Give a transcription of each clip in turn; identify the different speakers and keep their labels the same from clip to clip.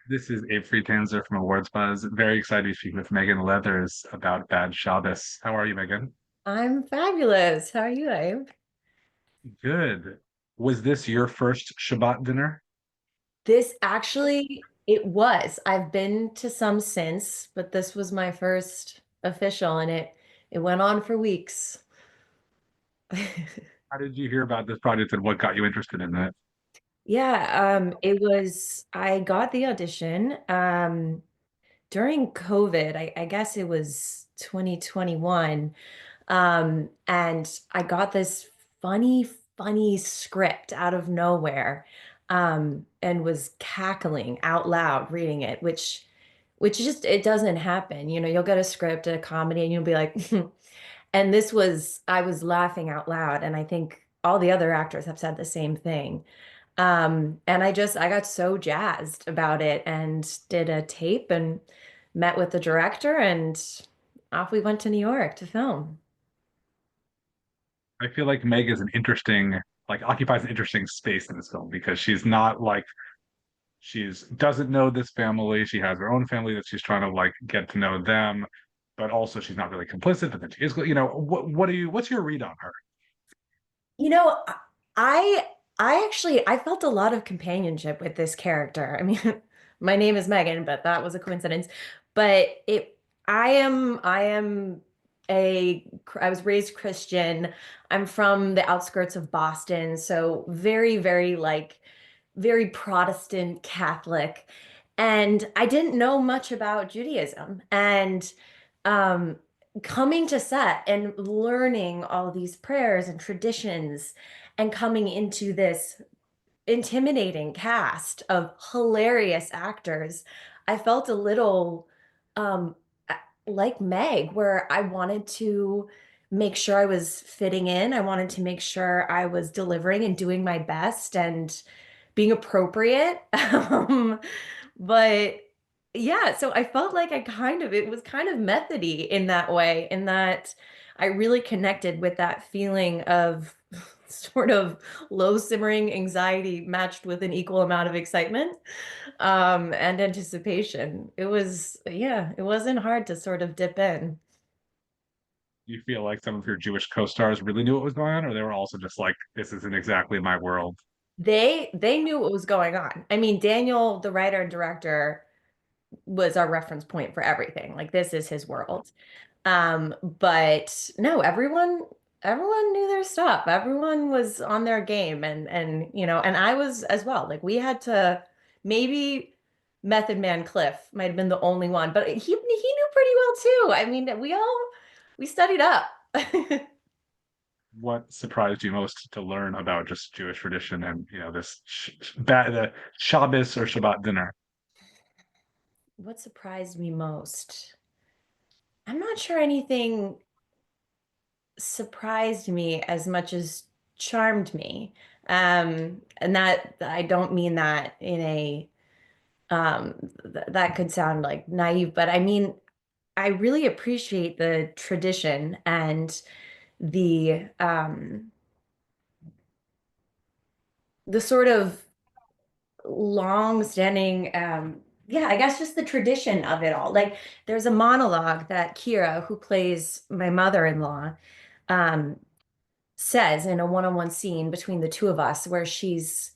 Speaker 1: This is Abe Friedtanzer from Awards Buzz. Very excited to speak with Meghan Leathers about Bad Shabbos. How are you, Megan?
Speaker 2: I'm fabulous. How are you, Abe?
Speaker 1: Good. Was this your first Shabbat dinner?
Speaker 2: This actually, it was. I've been to some since, but this was my first official and it went on for weeks.
Speaker 1: How did you hear about this project and what got you interested in it?
Speaker 2: Yeah, I got the audition during COVID. I guess it was 2021. And I got this funny script out of nowhere, and was cackling out loud reading it, which just it doesn't happen. You'll get a script, a comedy, and you'll be like, and I was laughing out loud, and I think all the other actors have said the same thing. And I got so jazzed about it and did a tape and met with the director, and off we went to New York to film.
Speaker 1: I feel like Meg is an interesting, occupies an interesting space in this film because she's not like she's doesn't know this family. She has her own family that she's trying to get to know them, but also she's not really complicit. But then she is, what's your read on her?
Speaker 2: You know, I I actually I felt a lot of companionship with this character. I mean, my name is Megan, but that was a coincidence. But it I am I was raised Christian. I'm from the outskirts of Boston, so very very Protestant Catholic. And I didn't know much about Judaism. And um coming to set and learning all these prayers and traditions and coming into this intimidating cast of hilarious actors, I felt a little um like Meg, where I wanted to make sure I was fitting in. I wanted to make sure I was delivering and doing my best and being appropriate. But yeah, so I felt like it was kind of methody in that way, in that I really connected with that feeling of sort of low simmering anxiety matched with an equal amount of excitement, and anticipation. Yeah, it wasn't hard to sort of dip in.
Speaker 1: Do you feel like some of your Jewish co-stars really knew what was going on, or they were also just like, this isn't exactly my world?
Speaker 2: They knew what was going on. I mean, Daniel, the writer and director, was our reference point for everything. Like this is his world. But no, everyone knew their stuff. Everyone was on their game, and I was as well. Like we had to, maybe Method Man Cliff might have been the only one, but he knew pretty well too. I mean, we studied up.
Speaker 1: What surprised you most to learn about just Jewish tradition and the Shabbos or Shabbat dinner?
Speaker 2: What surprised me most? I'm not sure anything surprised me as much as charmed me. And that I don't mean that in a that could sound like naive, but I mean I really appreciate the tradition and the the sort of long-standing, yeah, I guess just the tradition of it all. Like there's a monologue that Kira, who plays my mother-in-law, um, says in a one-on-one scene between the two of us, where she's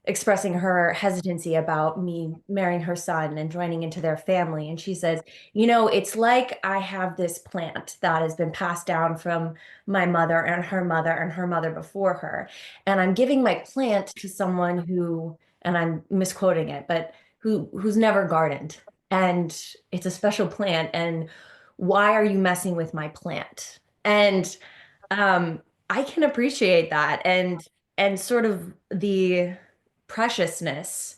Speaker 2: expressing her hesitancy about me marrying her son and joining into their family. And she says, it's like I have this plant that has been passed down from my mother and her mother and her mother before her. And I'm giving my plant to someone who, and I'm misquoting it, but who's never gardened. And it's a special plant. And why are you messing with my plant? And I can appreciate that, and sort of the preciousness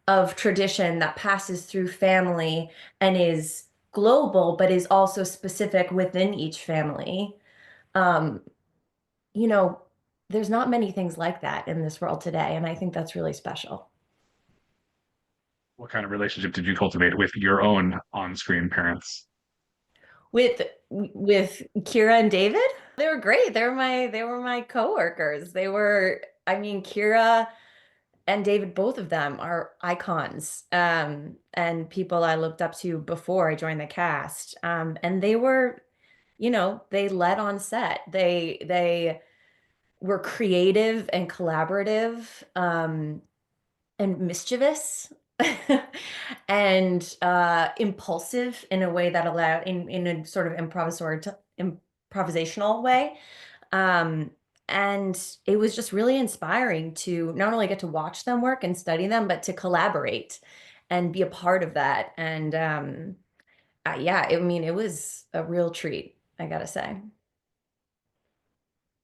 Speaker 2: of tradition that passes through family and is global, but is also specific within each family. Um, you know, there's not many things like that in this world today, and I think that's really special.
Speaker 1: What kind of relationship did you cultivate with your own on-screen parents?
Speaker 2: With Kira and David, they were great. They were my coworkers. I mean, Kira and David, both of them are icons, and people I looked up to before I joined the cast. And they were, they led on set. They were creative and collaborative, and mischievous, and impulsive in a way that allowed in a sort of improvisational way. Um, and it was just really inspiring to not only get to watch them work and study them, but to collaborate and be a part of that. And yeah, I mean, it was a real treat, I gotta say.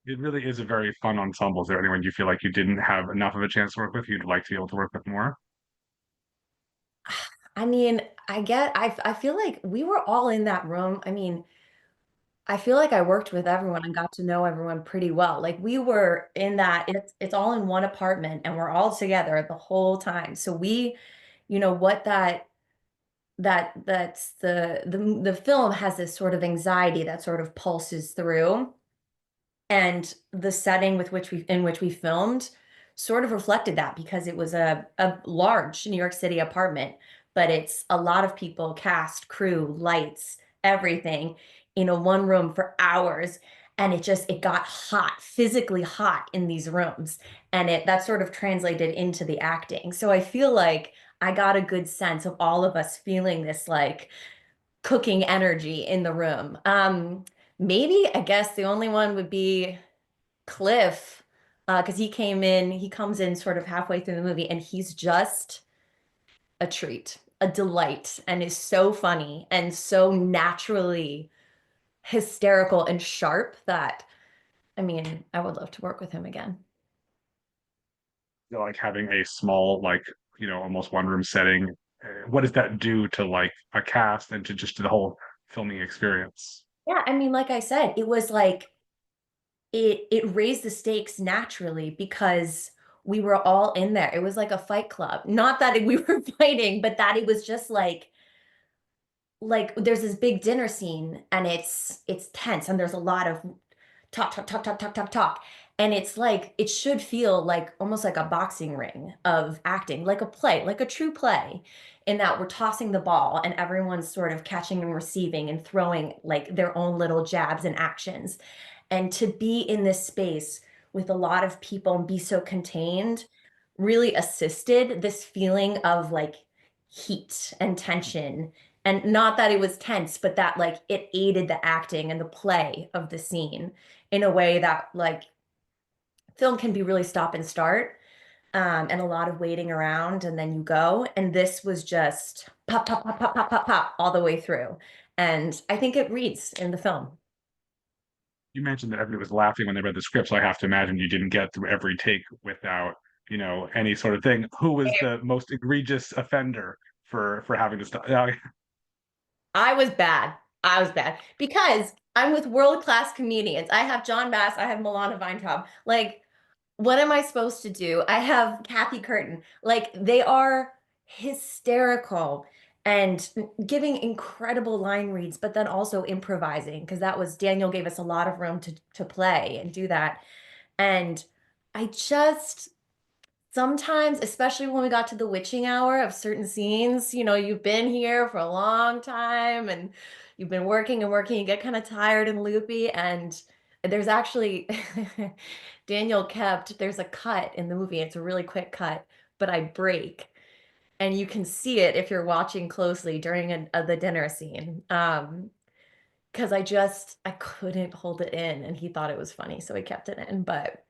Speaker 1: It really is a very fun ensemble. Is there anyone you feel like you didn't have enough of a chance to work with, you'd like to be able to work with more?
Speaker 2: I mean, I feel like we were all in that room. I mean, I feel like I worked with everyone and got to know everyone pretty well. Like we were in that, it's all in one apartment and we're all together the whole time. So we, what that's the film has this sort of anxiety that sort of pulses through, and the setting in which we filmed sort of reflected that because it was a large New York City apartment, but it's a lot of people, cast, crew, lights, everything in a one room for hours. And it got hot, physically hot in these rooms. And that sort of translated into the acting. So I feel like I got a good sense of all of us feeling this like cooking energy in the room. Maybe I guess the only one would be Cliff, because he comes in sort of halfway through the movie, and he's just a treat, a delight, and is so funny and so naturally hysterical and sharp that, I mean, I would love to work with him again.
Speaker 1: Like having a small, like, almost one room setting, what does that do to like a cast and to the whole filming experience?
Speaker 2: Yeah, I mean, like I said, it was like it raised the stakes naturally because we were all in there. It was like a fight club. Not that we were fighting, but that it was just like there's this big dinner scene and it's tense and there's a lot of talk, talk, talk, talk, talk, talk, talk. And it's like it should feel like almost like a boxing ring of acting, like a play, like a true play, in that we're tossing the ball and everyone's sort of catching and receiving and throwing like their own little jabs and actions. And to be in this space with a lot of people and be so contained really assisted this feeling of like heat and tension. And not that it was tense, but that like it aided the acting and the play of the scene in a way that like film can be really stop and start, and a lot of waiting around and then you go. And this was just pop, pop, pop, pop, pop, pop, pop all the way through. And I think it reads in the film.
Speaker 1: You mentioned that everybody was laughing when they read the script, so I have to imagine you didn't get through every take without, any sort of thing. Who was the most egregious offender for having to stop?
Speaker 2: I was bad. I was bad because I'm with world-class comedians. I have John Bass, I have Milana Weintraub. Like, what am I supposed to do? I have Kathy Curtin. Like, they are hysterical and giving incredible line reads, but then also improvising because that was Daniel gave us a lot of room to play and do that. And I just sometimes, especially when we got to the witching hour of certain scenes, you've been here for a long time and you've been working and working, you get kind of tired and loopy. And there's actually, there's a cut in the movie. It's a really quick cut, but I break. And you can see it if you're watching closely during the dinner scene. Because I couldn't hold it in, and he thought it was funny, so he kept it in. But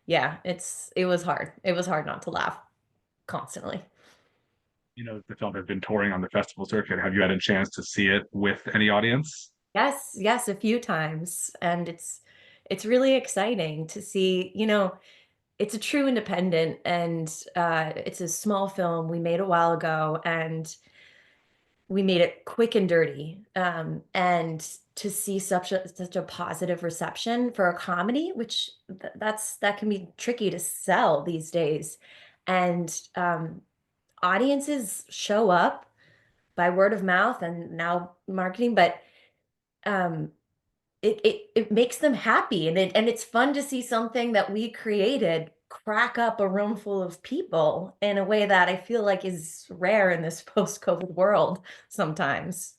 Speaker 2: yeah, it was hard. It was hard not to laugh constantly.
Speaker 1: The film has been touring on the festival circuit. Have you had a chance to see it with any audience?
Speaker 2: Yes, yes, a few times. And it's really exciting to see, it's a true independent, and it's a small film we made a while ago, and we made it quick and dirty. And to see such a positive reception for a comedy, which that can be tricky to sell these days. And audiences show up by word of mouth and now marketing, but um, it makes them happy, and it's fun to see something that we created crack up a room full of people in a way that I feel like is rare in this post-COVID world sometimes.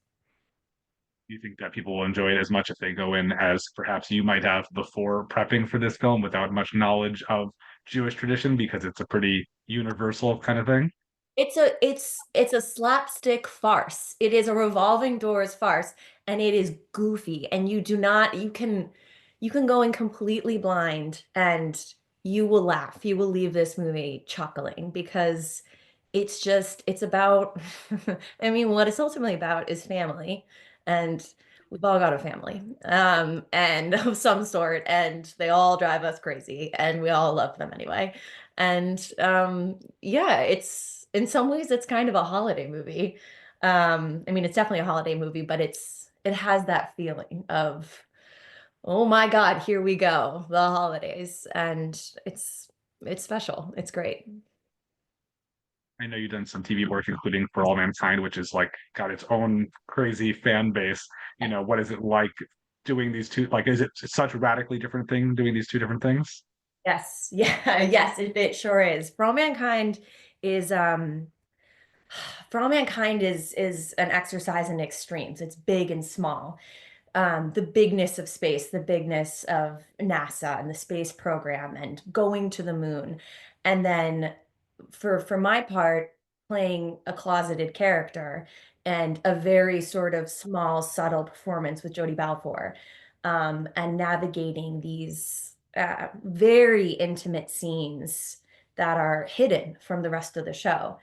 Speaker 1: Do you think that people will enjoy it as much if they go in as perhaps you might have before prepping for this film without much knowledge of Jewish tradition because it's a pretty universal kind of thing?
Speaker 2: It's a slapstick farce. It is a revolving doors farce, and it is goofy. And you do not you can go in completely blind and you will laugh. You will leave this movie chuckling because it's about I mean, what it's ultimately about is family. And we've all got a family. And of some sort, and they all drive us crazy, and we all love them anyway. And yeah, it's in some ways it's kind of a holiday movie. I mean, it's definitely a holiday movie, but it has that feeling of, oh my God, here we go, the holidays. And it's special. It's great.
Speaker 1: I know you've done some TV work, including For All Mankind, which is like got its own crazy fan base. What is it like doing these two? Like, is it such a radically different thing doing these two different things?
Speaker 2: Yes. Yeah. Yes, it sure is. For All Mankind is For All Mankind is an exercise in extremes. It's big and small. The bigness of space, the bigness of NASA and the space program and going to the moon. And then for my part, playing a closeted character and a very sort of small, subtle performance with Jodie Balfour, and navigating these very intimate scenes that are hidden from the rest of the show.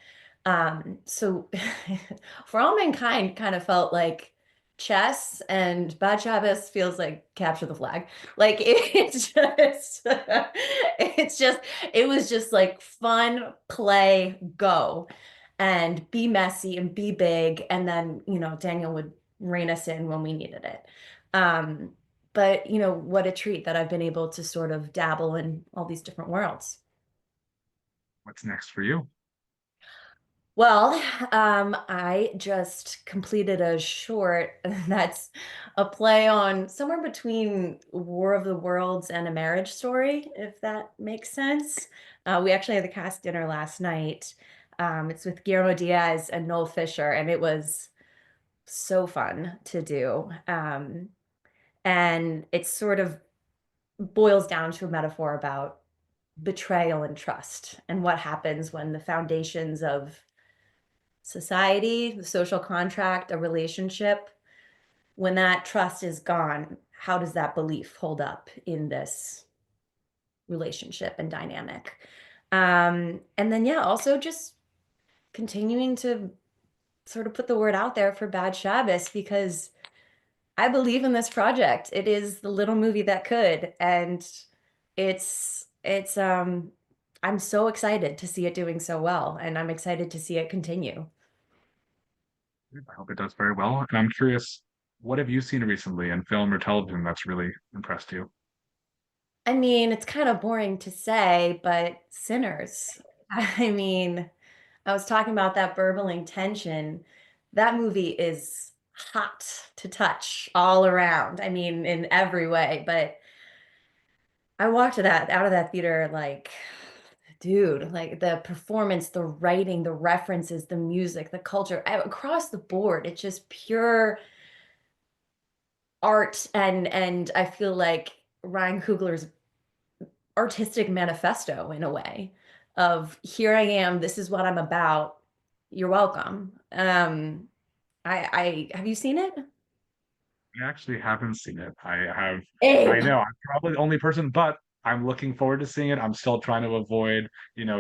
Speaker 2: So For All Mankind kind of felt like chess, and Bad Shabbos feels like capture the flag. Like it's just it's just it was just like fun, play, go, and be messy and be big. And then, Daniel would rein us in when we needed it. Um, but what a treat that I've been able to sort of dabble in all these different worlds.
Speaker 1: What's next for you?
Speaker 2: Well, I just completed a short that's a play on somewhere between War of the Worlds and A Marriage Story, if that makes sense. We actually had the cast dinner last night. It's with Guillermo Diaz and Noel Fisher, and it was so fun to do. And it sort of boils down to a metaphor about betrayal and trust and what happens when the foundations of society, the social contract, a relationship, when that trust is gone, how does that belief hold up in this relationship and dynamic? And then, yeah, also just continuing to sort of put the word out there for Bad Shabbos because I believe in this project. It is the little movie that could, and it's I'm so excited to see it doing so well, and I'm excited to see it continue.
Speaker 1: I hope it does very well. And I'm curious, what have you seen recently in film or television that's really impressed you?
Speaker 2: I mean, it's kind of boring to say, but Sinners. I mean, I was talking about that burbling tension. That movie is hot to touch all around. I mean, in every way. But I walked that out of that theater like, dude, like the performance, the writing, the references, the music, the culture, across the board. It's just pure art, and I feel like Ryan Coogler's artistic manifesto in a way of here I am, this is what I'm about. You're welcome. I have you seen it?
Speaker 1: I actually haven't seen it. I
Speaker 2: Abe.
Speaker 1: know I'm probably the only person, but I'm looking forward to seeing it. I'm still trying to avoid,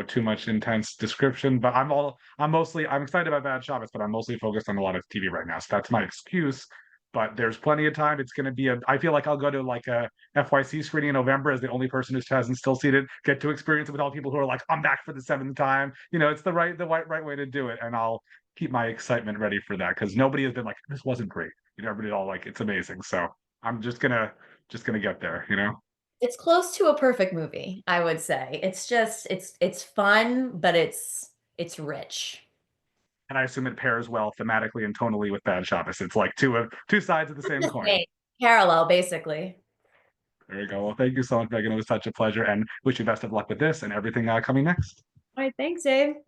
Speaker 1: too much intense description, but I'm excited about Bad Shabbos, but I'm mostly focused on a lot of TV right now. So that's my excuse. But there's plenty of time. It's going to be I feel like I'll go to like a FYC screening in November as the only person who hasn't still seen it, get to experience it with all people who are like, I'm back for the seventh time. It's the right way to do it. And I'll keep my excitement ready for that because nobody has been like, this wasn't great. Everybody's all like, it's amazing. So I'm just gonna get there.
Speaker 2: It's close to a perfect movie, I would say. It's just it's fun, but it's rich.
Speaker 1: And I assume it pairs well thematically and tonally with Bad Shabbos. It's like two sides of the same
Speaker 2: The
Speaker 1: coin.
Speaker 2: same. Parallel, basically.
Speaker 1: There we go. Well, thank you so much, Megan. It was such a pleasure, and wish you best of luck with this and everything coming next.
Speaker 2: All right, thanks, Abe.